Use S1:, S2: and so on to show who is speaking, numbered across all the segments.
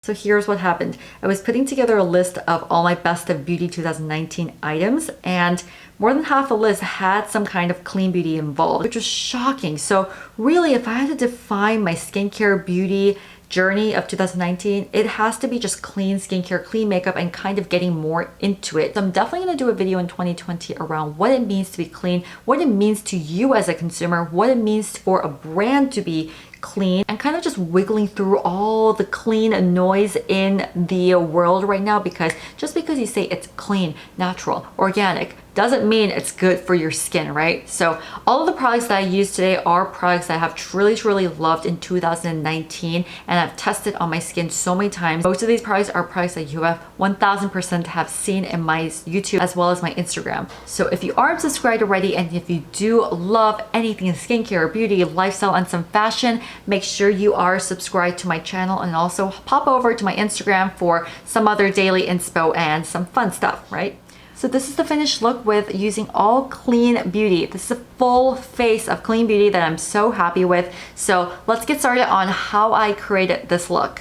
S1: So here's what happened. I was putting together a list of all my best of beauty 2019 items, and more than half the list had some kind of clean beauty involved, which was shocking. So really, if I had to define my skincare beauty journey of 2019, it has to be just clean skincare, clean makeup, and kind of getting more into it. So I'm definitely going to do a video in 2020 around what it means to be clean, what it means to you as a consumer, what it means for a brand to be clean, and kind of just wiggling through all the clean noise in the world right now, because just because you say it's clean, natural, organic, doesn't mean it's good for your skin, right? So all of the products that I use today are products that I have truly loved in 2019, and I've tested on my skin so many times. Most of these products are products that you have 1000% have seen in my YouTube as well as my Instagram. So if you aren't subscribed already, and if you do love anything in skincare, beauty, lifestyle, and some fashion, make sure you are subscribed to my channel, and also pop over to my Instagram for some other daily inspo and some fun stuff, right? So this is the finished look with using all clean beauty. This is a full face of clean beauty that I'm so happy with. So let's get started on how I created this look.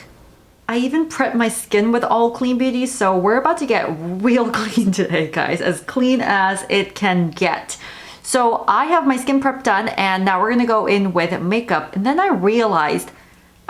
S1: I even prepped my skin with all clean beauty, so we're about to get real clean today, guys. As clean as it can get. So I have my skin prep done, and now we're gonna go in with makeup. And then I realized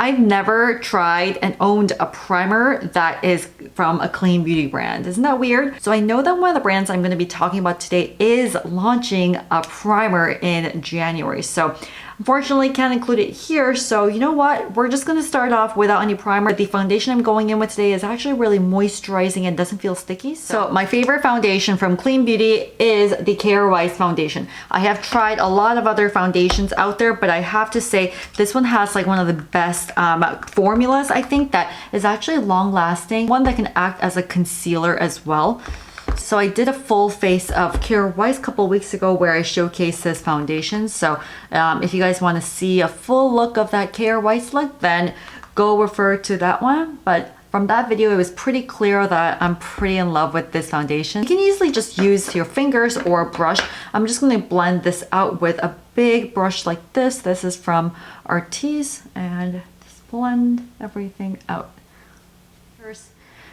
S1: I've never tried and owned a primer that is from a clean beauty brand. Isn't that weird? So I know that one of the brands I'm going to be talking about today is launching a primer in January. So unfortunately can't include it here. So you know what? We're just going to start off without any primer. The foundation I'm going in with today is actually really moisturizing and doesn't feel sticky. So my favorite foundation from Clean Beauty is the Kjaer Weis foundation. I have tried a lot of other foundations out there, but I have to say this one has like one of the best formulas, I think, that is actually long lasting. One that can act as a concealer as well. So I did a full face of Kjaer Weis a couple weeks ago where I showcased this foundation. So if you guys want to see a full look of that Kjaer Weis look, then go refer to that one. But from that video, it was pretty clear that I'm pretty in love with this foundation. You can easily just use your fingers or a brush. I'm just going to blend this out with a big brush like this. This is from Artis, and just blend everything out.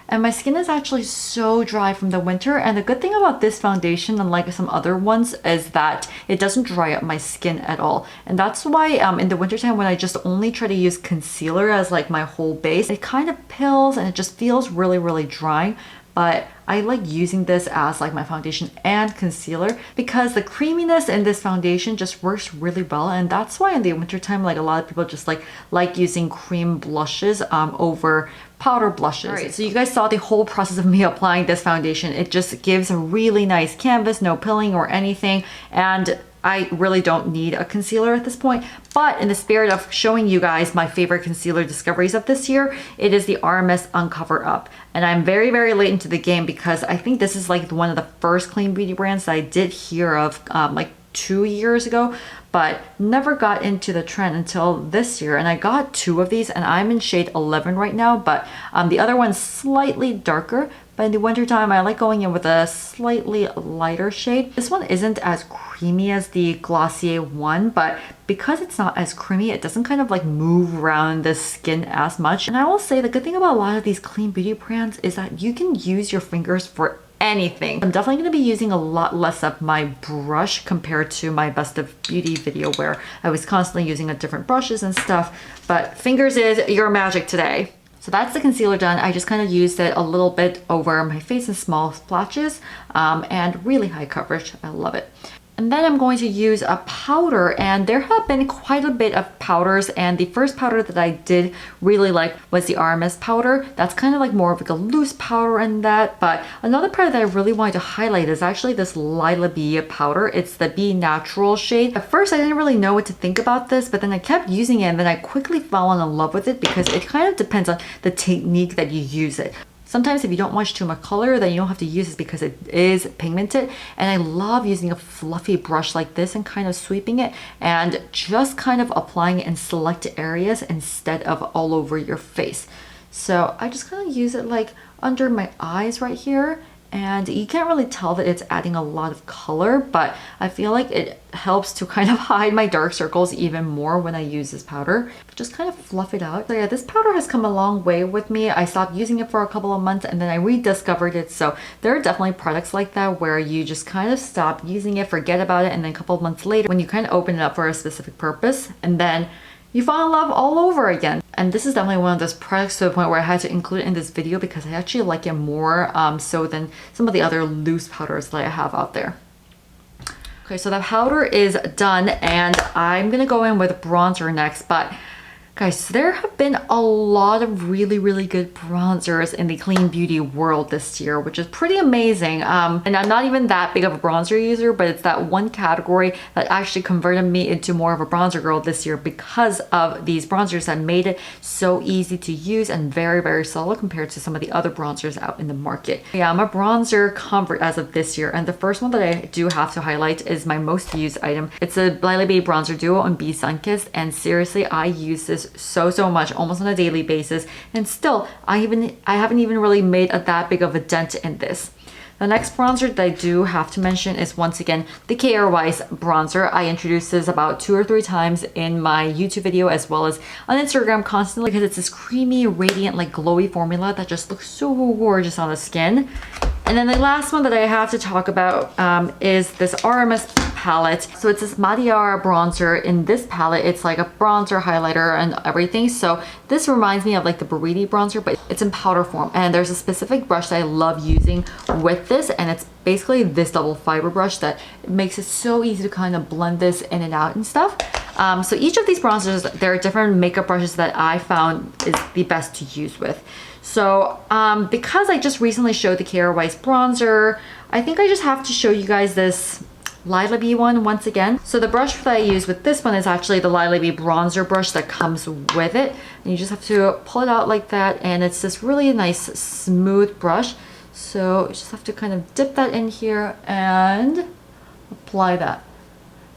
S1: And my skin is actually so dry from the winter, and the good thing about this foundation, unlike some other ones, is that it doesn't dry up my skin at all. And that's why in the wintertime, when I just only try to use concealer as like my whole base, it kind of pills and it just feels really dry. But I like using this as like my foundation and concealer because the creaminess in this foundation just works really well. And that's why in the wintertime, like a lot of people just like using cream blushes over powder blushes. All right, so you guys saw the whole process of me applying this foundation. It just gives a really nice canvas, no pilling or anything. And I really don't need a concealer at this point, but in the spirit of showing you guys my favorite concealer discoveries of this year, it is the RMS Un-cover Up. And I'm very late into the game because I think this is like one of the first clean beauty brands that I did hear of like 2 years ago, but never got into the trend until this year. And I got 2 of these, and I'm in shade 11 right now, but the other one's slightly darker. But in the wintertime, I like going in with a slightly lighter shade. This one isn't as creamy as the Glossier one, but because it's not as creamy, it doesn't kind of like move around the skin as much. And I will say the good thing about a lot of these clean beauty brands is that you can use your fingers for anything. I'm definitely going to be using a lot less of my brush compared to my best of beauty video where I was constantly using different brushes and stuff. But fingers is your magic today. So that's the concealer done. I just kind of used it a little bit over my face in small splotches and really high coverage. I love it. And then I'm going to use a powder, and there have been quite a bit of powders, and the first powder that I did really like was the RMS powder. That's kind of like more of like a loose powder in that, but another powder that I really wanted to highlight is actually this Lilah B powder. It's the Be Natural shade. At first I didn't really know what to think about this, but then I kept using it and then I quickly fell in love with it because it kind of depends on the technique that you use it. Sometimes if you don't want too much color, then you don't have to use it because it is pigmented. And I love using a fluffy brush like this and kind of sweeping it and just kind of applying it in select areas instead of all over your face. So I just kind of use it like under my eyes right here and you can't really tell that it's adding a lot of color, but I feel like it helps to kind of hide my dark circles even more when I use this powder. Just kind of fluff it out. So yeah, this powder has come a long way with me. I stopped using it for a couple of months and then I rediscovered it. So there are definitely products like that where you just kind of stop using it, forget about it, and then a couple of months later when you kind of open it up for a specific purpose, and then you fall in love all over again. And this is definitely one of those products to the point where I had to include it in this video because I actually like it more so than some of the other loose powders that I have out there. Okay, so the powder is done and I'm gonna go in with bronzer next, but guys, there have been a lot of really good bronzers in the clean beauty world this year, which is pretty amazing. And I'm not even that big of a bronzer user, but it's that one category that actually converted me into more of a bronzer girl this year because of these bronzers that made it so easy to use and very subtle compared to some of the other bronzers out in the market. Yeah, I'm a bronzer convert as of this year, and the first one that I do have to highlight is my most used item. It's a Lilah B Bronzer Duo in B Sunkissed, and seriously, I use this so much, almost on a daily basis, and still I haven't even really made that big of a dent in this. The next bronzer that I do have to mention is once again the Kjaer Weis bronzer. I introduced this about 2 or 3 times in my YouTube video as well as on Instagram constantly because it's this creamy, radiant, like glowy formula that just looks so gorgeous on the skin. And then the last one that I have to talk about is this RMS palette. So it's this Mascara bronzer. In this palette, it's like a bronzer, highlighter, and everything. So this reminds me of like the Buriti bronzer, but it's in powder form. And there's a specific brush that I love using with this, and it's basically this double fiber brush that makes it so easy to kind of blend this in and out and stuff. So each of these bronzers, there are different makeup brushes that I found is the best to use with. So because I just recently showed the Kjaer Weis bronzer, I think I just have to show you guys this Lilah B one once again. So the brush that I use with this one is actually the Lilah B bronzer brush that comes with it. And you just have to pull it out like that, and it's this really nice smooth brush. So you just have to kind of dip that in here and apply that.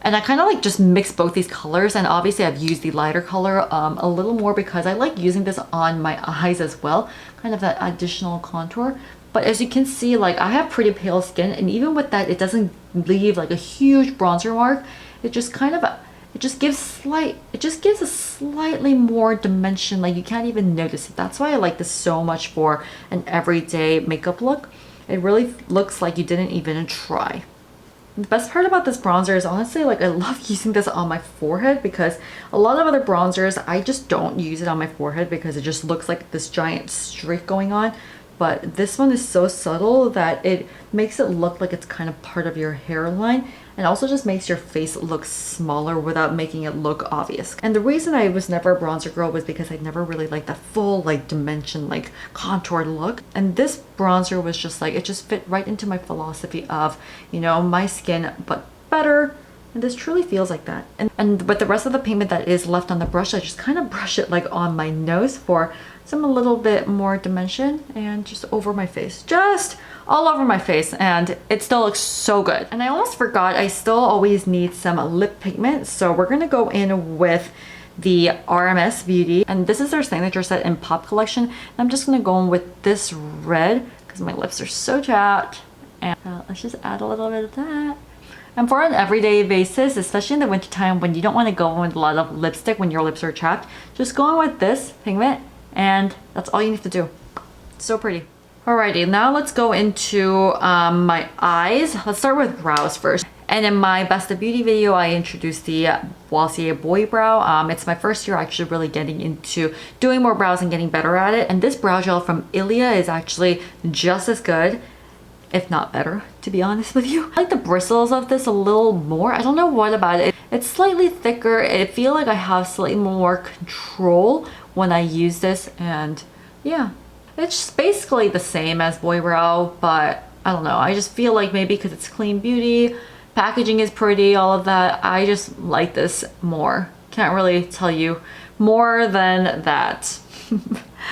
S1: And I kind of like just mix both these colors, and obviously I've used the lighter color a little more because I like using this on my eyes as well, kind of that additional contour. But as you can see, like I have pretty pale skin, and even with that, it doesn't leave like a huge bronzer mark. It just kind of, it just gives a slightly more dimension, like you can't even notice it. That's why I like this so much for an everyday makeup look. It really looks like you didn't even try. The best part about this bronzer is honestly, like I love using this on my forehead because a lot of other bronzers, I just don't use it on my forehead because it just looks like this giant streak going on. But this one is so subtle that it makes it look like it's kind of part of your hairline, and also just makes your face look smaller without making it look obvious. And the reason I was never a bronzer girl was because I never really liked that full like dimension, like contoured look. And this bronzer was just like, it just fit right into my philosophy of, you know, my skin but better. And this truly feels like that. And with the rest of the pigment that is left on the brush, I just kind of brush it like on my nose for some a little bit more dimension, and just over my face, just all over my face, and it still looks so good. And I almost forgot, I still always need some lip pigment, so we're gonna go in with the RMS Beauty, and this is their signature set in Pop collection. And I'm just gonna go in with this red because my lips are so chapped, and let's just add a little bit of that. And for an everyday basis, especially in the winter time when you don't want to go in with a lot of lipstick when your lips are chapped, just go in with this pigment, and that's all you need to do. It's so pretty. Alrighty, now let's go into my eyes. Let's start with brows first. And in my Best of Beauty video, I introduced the Weis Boy Brow. It's my first year actually really getting into doing more brows and getting better at it. And this brow gel from ILIA is actually just as good, if not better, to be honest with you. I like the bristles of this a little more. I don't know what about it. It's slightly thicker. I feel like I have slightly more control when I use this, and yeah. It's basically the same as Boy Brow, but I don't know. I just feel like maybe because it's clean beauty, packaging is pretty, all of that, I just like this more. Can't really tell you more than that.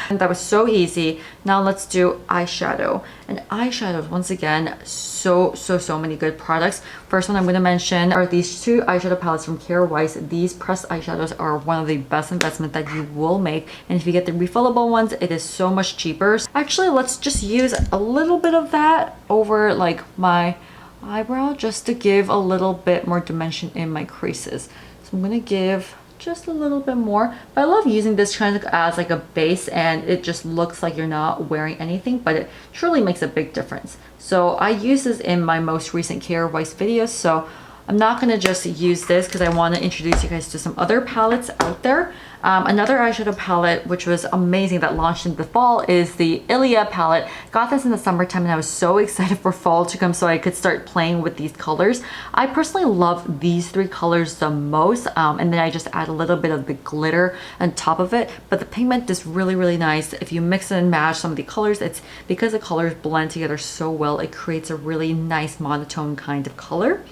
S1: And that was so easy. Now let's do eyeshadow. And eyeshadows, once again, so many good products. First one I'm going to mention are these two eyeshadow palettes from Kjaer Weis. These pressed eyeshadows are one of the best investments that you will make. And if you get the refillable ones, it is so much cheaper. Actually, let's just use a little bit of that over like my eyebrow just to give a little bit more dimension in my creases. So I'm going to give just a little bit more, but I love using this kind of as like a base, and it just looks like you're not wearing anything, but it truly makes a big difference. So I use this in my most recent Kjaer Weis videos, so I'm not going to just use this because I want to introduce you guys to some other palettes out there. Another eyeshadow palette which was amazing that launched in the fall is the ILIA palette. Got this in the summertime and I was so excited for fall to come so I could start playing with these colors. I personally love these three colors the most, and then I just add a little bit of the glitter on top of it. But the pigment is really nice. If you mix and match some of the colors, it's because the colors blend together so well, it creates a really nice monotone kind of color.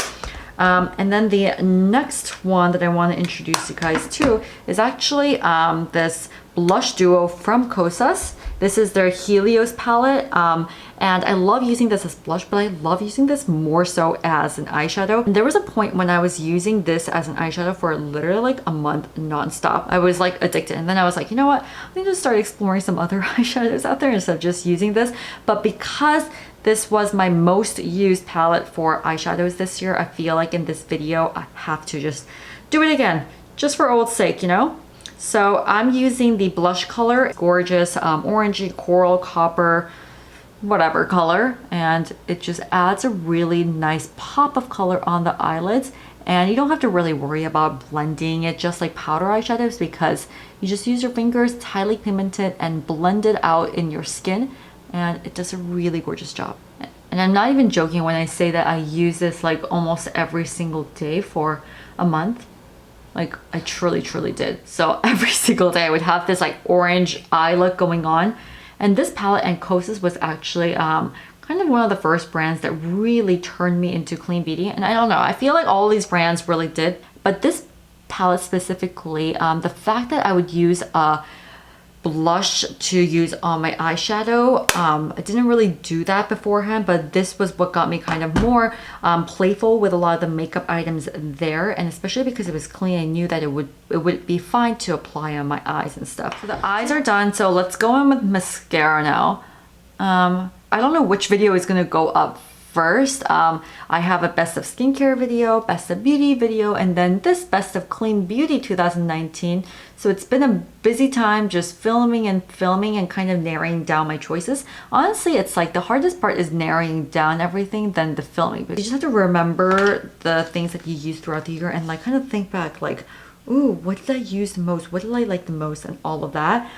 S1: And then the next one that I want to introduce you guys to is actually this blush duo from Kosas. This is their Helios palette, and I love using this as blush, but I love using this more so as an eyeshadow. And there was a point when I was using this as an eyeshadow for literally like a month non-stop. I was like addicted, and then I was like, you know what, I need to start exploring some other eyeshadows out there instead of just using this. But because this was my most used palette for eyeshadows this year, I feel like in this video I have to just do it again, just for old sake, you know? So I'm using the blush color, gorgeous orangey, coral, copper, whatever color, and it just adds a really nice pop of color on the eyelids. And you don't have to really worry about blending it just like powder eyeshadows, because you just use your fingers, it's highly pigmented, and blend it out in your skin, and it does a really gorgeous job. And I'm not even joking when I say that I use this like almost every single day for a month. Like I truly did. So every single day I would have this like orange eye look going on. And this palette and Kosas was actually kind of one of the first brands that really turned me into clean beauty. And I don't know, I feel like all these brands really did, but this palette specifically, the fact that I would use a blush to use on my eyeshadow, I didn't really do that beforehand, but this was what got me kind of more playful with a lot of the makeup items there. And especially because it was clean, I knew that it would be fine to apply on my eyes and stuff. So the eyes are done, so let's go in with mascara now. I don't know which video is gonna go up first. I have a best of skincare video, best of beauty video, and then this best of clean beauty 2019. So it's been a busy time just filming and kind of narrowing down my choices. Honestly, it's like the hardest part is narrowing down everything than the filming. But you just have to remember the things that you use throughout the year and like kind of think back like, ooh, what did I use the most? What did I like the most? And all of that.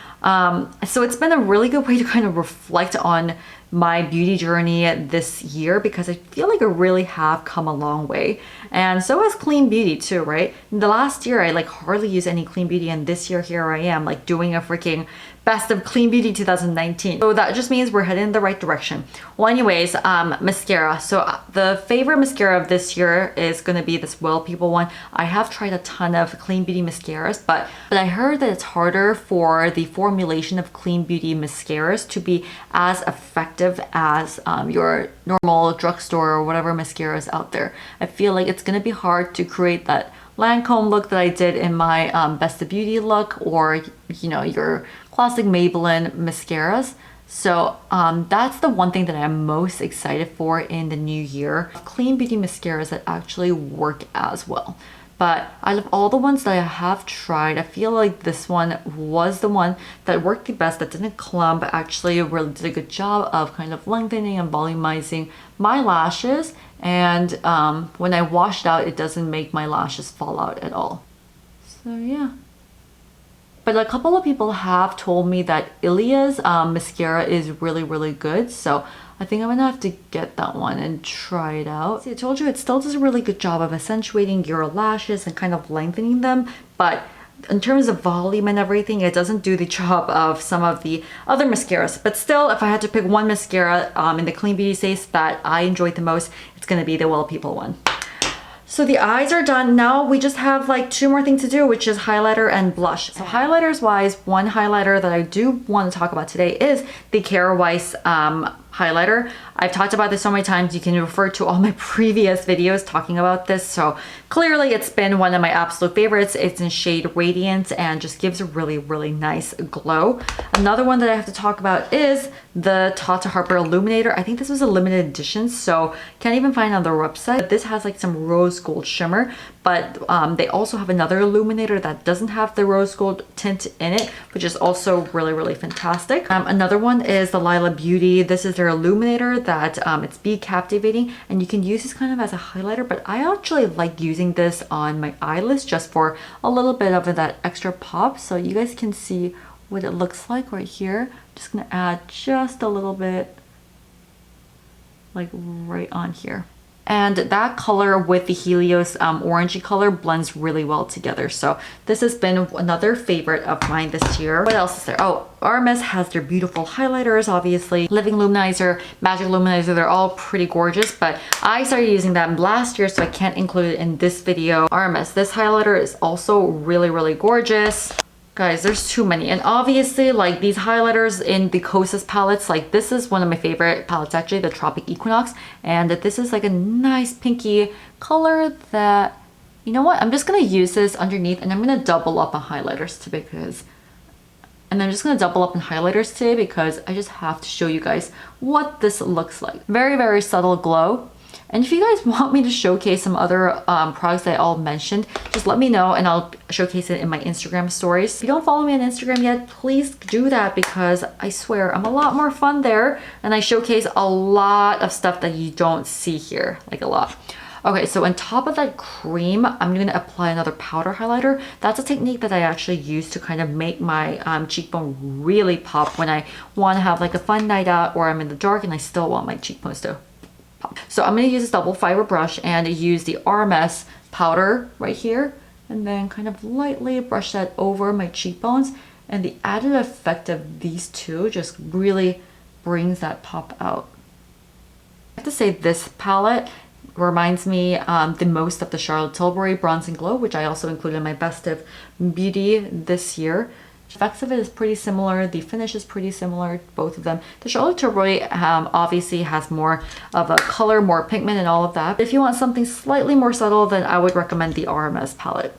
S1: So it's been a really good way to kind of reflect on my beauty journey this year, because I feel like I really have come a long way. And so has clean beauty too, right? In the last year, I like hardly used any clean beauty, and this year here I am like doing a freaking best of clean beauty 2019. So that just means we're heading in the right direction. Well, anyways, mascara. So the favorite mascara of this year is gonna be this Well People one. I have tried a ton of clean beauty mascaras, but I heard that it's harder for the formulation of clean beauty mascaras to be as effective as your normal drugstore or whatever mascaras out there. I feel like it's gonna be hard to create that Lancome look that I did in my Best of Beauty look, or you know, your classic Maybelline mascaras. So that's the one thing that I'm most excited for in the new year. Clean beauty mascaras that actually work as well. But out of all the ones that I have tried, I feel like this one was the one that worked the best, that didn't clump, actually really did a good job of kind of lengthening and volumizing my lashes. And when I wash it out, it doesn't make my lashes fall out at all. So yeah. But a couple of people have told me that ILIA's mascara is really good. So I think I'm gonna have to get that one and try it out. See, I told you it still does a really good job of accentuating your lashes and kind of lengthening them. But in terms of volume and everything, it doesn't do the job of some of the other mascaras. But still, if I had to pick one mascara in the clean beauty space that I enjoyed the most, it's gonna be the Well People one. So the eyes are done. Now we just have like 2 more things to do, which is highlighter and blush. So highlighters wise, one highlighter that I do want to talk about today is the Kjaer Weis highlighter. I've talked about this so many times. You can refer to all my previous videos talking about this. So clearly it's been one of my absolute favorites. It's in shade Radiance and just gives a really, really nice glow. Another one that I have to talk about is the Tata Harper Illuminator. I think this was a limited edition, so can't even find it on their website. This has like some rose gold shimmer, but they also have another illuminator that doesn't have the rose gold tint in it, which is also really, really fantastic. Another one is the Lilah Beauty. This is their illuminator that it's Be Captivating, and you can use this kind of as a highlighter, but I actually like using this on my eyelids just for a little bit of that extra pop. So you guys can see what it looks like right here. Just gonna add just a little bit like right on here. And that color with the Helios orangey color blends really well together. So this has been another favorite of mine this year. What else is there? Oh, RMS has their beautiful highlighters, obviously. Living Luminizer, Magic Luminizer, they're all pretty gorgeous, but I started using them last year, so I can't include it in this video. RMS, this highlighter is also really, really gorgeous. Guys, there's too many. And obviously, like these highlighters in the Kosas palettes, like this is one of my favorite palettes actually, the Tropic Equinox. And this is like a nice pinky color that, you know what? I'm just gonna use this underneath and I'm gonna double up on highlighters today because I just have to show you guys what this looks like. Very, very subtle glow. And if you guys want me to showcase some other products that I all mentioned, just let me know and I'll showcase it in my Instagram stories. If you don't follow me on Instagram yet, please do that because I swear I'm a lot more fun there and I showcase a lot of stuff that you don't see here, like a lot. Okay, so on top of that cream, I'm gonna apply another powder highlighter. That's a technique that I actually use to kind of make my cheekbone really pop when I wanna have like a fun night out or I'm in the dark and I still want my cheekbones to pop. So I'm going to use this double fiber brush and use the RMS powder right here and then kind of lightly brush that over my cheekbones, and the added effect of these two just really brings that pop out. I have to say this palette reminds me the most of the Charlotte Tilbury Bronze and Glow, which I also included in my Best of Beauty this year. The effects of it is pretty similar. The finish is pretty similar, both of them. The Charlotte Tilbury obviously has more of a color, more pigment and all of that. If you want something slightly more subtle, then I would recommend the RMS palette.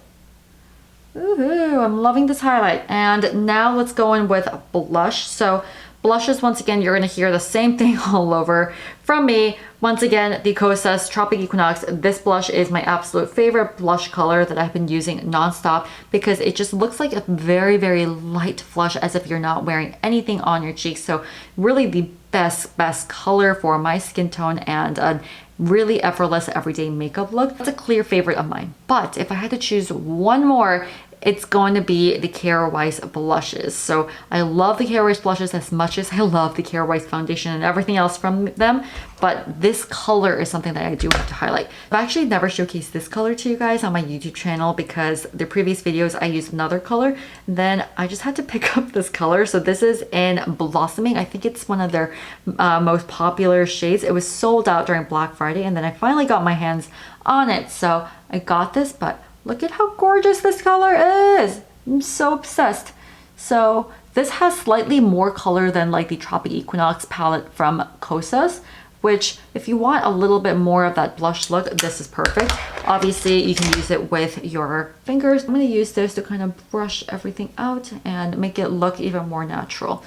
S1: Ooh, I'm loving this highlight. And now let's go in with blush. So blushes, once again, you're going to hear the same thing all over from me. Once again, the Kosas Tropic Equinox. This blush is my absolute favorite blush color that I've been using nonstop because it just looks like a very, very light flush as if you're not wearing anything on your cheeks. So really the best color for my skin tone and a really effortless everyday makeup look. That's a clear favorite of mine. But if I had to choose one more, it's going to be the Kjaer Weis blushes. So I love the Kjaer Weis blushes as much as I love the Kjaer Weis foundation and everything else from them, but this color is something that I do have to highlight. I've actually never showcased this color to you guys on my YouTube channel because the previous videos I used another color, then I just had to pick up this color. So this is in Blossoming. I think it's one of their most popular shades. It was sold out during Black Friday and then I finally got my hands on it. So I got this, but look at how gorgeous this color is. I'm so obsessed. So this has slightly more color than like the Tropic Equinox palette from Kosas, which if you want a little bit more of that blush look, this is perfect. Obviously, you can use it with your fingers. I'm gonna use this to kind of brush everything out and make it look even more natural.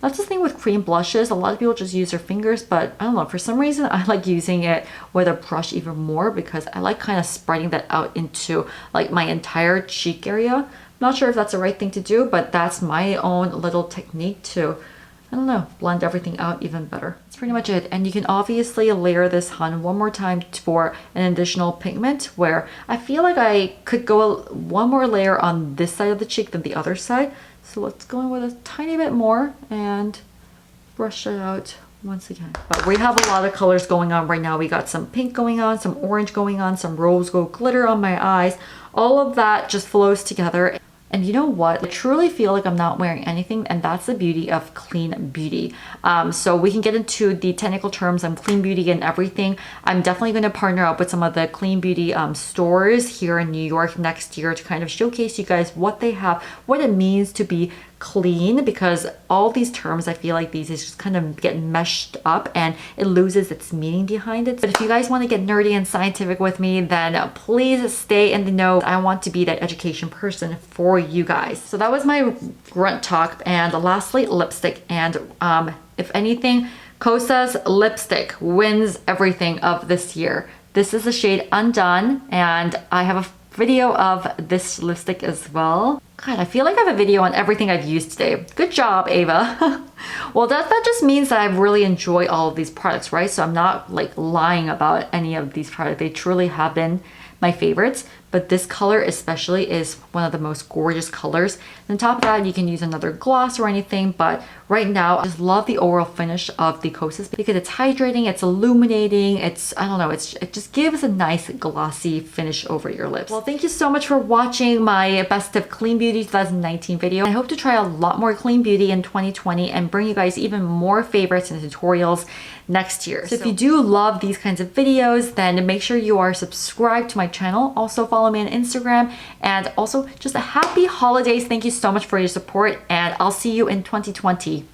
S1: That's the thing with cream blushes. A lot of people just use their fingers, but I don't know, for some reason I like using it with a brush even more because I like kind of spreading that out into like my entire cheek area. I'm not sure if that's the right thing to do, but that's my own little technique to, I don't know, blend everything out even better. That's pretty much it. And you can obviously layer this on one more time for an additional pigment where I feel like I could go one more layer on this side of the cheek than the other side. So let's go in with a tiny bit more and brush it out once again. But we have a lot of colors going on right now. We got some pink going on, some orange going on, some rose gold glitter on my eyes. All of that just flows together. And you know what? I truly feel like I'm not wearing anything, and that's the beauty of clean beauty. So we can get into the technical terms on clean beauty and everything. I'm definitely going to partner up with some of the clean beauty stores here in New York next year to kind of showcase you guys what they have, what it means to be clean, because all these terms, I feel like these is just kind of get meshed up and it loses its meaning behind it. But if you guys want to get nerdy and scientific with me, then please stay in the know. I want to be that education person for you guys. So that was my grunt talk. And lastly, lipstick. And if anything, Kosas lipstick wins everything of this year. This is the shade Undone, and I have a video of this lipstick as well. God, I feel like I have a video on everything I've used today. Good job, Ava. Well, that just means that I really enjoy all of these products, right? So I'm not like lying about any of these products. They truly have been my favorites, but this color especially is one of the most gorgeous colors. And on top of that, you can use another gloss or anything, but right now I just love the overall finish of the Kosas because it's hydrating, it's illuminating, I don't know, it just gives a nice glossy finish over your lips. Well, thank you so much for watching my Best of Clean Beauty 2019 video. I hope to try a lot more clean beauty in 2020 and bring you guys even more favorites and tutorials next year. So if you do love these kinds of videos, then make sure you are subscribed to my channel. Also follow me on Instagram, and also just a happy holidays. Thank you so much for your support, and I'll see you in 2020.